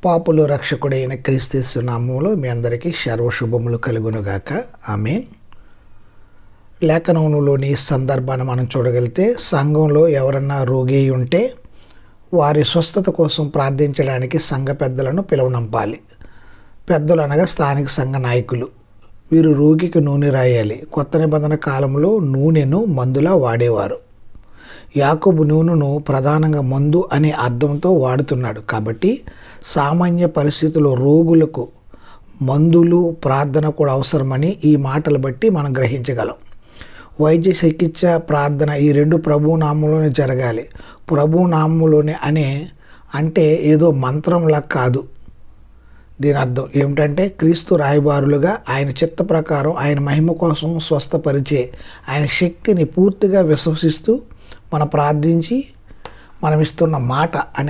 పాపులు రక్షకుడైన క్రీస్తు నామములో మీ అందరికీ సర్వశుభములు కలుగునుగాక. ఆమేన్. లేఖనంలోని సందర్భాన్ని మనం చూడగలిగితే, సంఘంలో ఎవరన్నా రోగి ఉంటే వారి స్వస్థత కోసం ప్రార్థించడానికి సంఘ పెద్దలను పిలువనంపాలి. పెద్దలు అనగా స్థానిక సంఘ నాయకులు. వీరు రోగికి నూనె రాయాలి. కొత్త నిబంధన కాలంలో నూనెను మందులా వాడేవారు. యాకోబు నూనెను ప్రధానంగా మందు అనే అర్థంతో వాడుతున్నాడు. కాబట్టి సామాన్య పరిస్థితుల్లో రోగులకు మందులు, ప్రార్థన కూడా అవసరమని ఈ మాటలు బట్టి మనం గ్రహించగలం. వైద్య చికిత్స, ప్రార్థన ఈ రెండు ప్రభువు నామంలోనే జరగాలి. ప్రభువు నామంలోనే అంటే ఏదో మంత్రంలా కాదు. దీని అర్థం ఏమిటంటే, క్రీస్తు రాయబారులుగా ఆయన చిత్త ప్రకారం ఆయన మహిమ కోసం స్వస్థపరిచే ఆయన శక్తిని పూర్తిగా విశ్వసిస్తూ మనం ప్రార్థించి మనం ఇస్తున్న మాట అని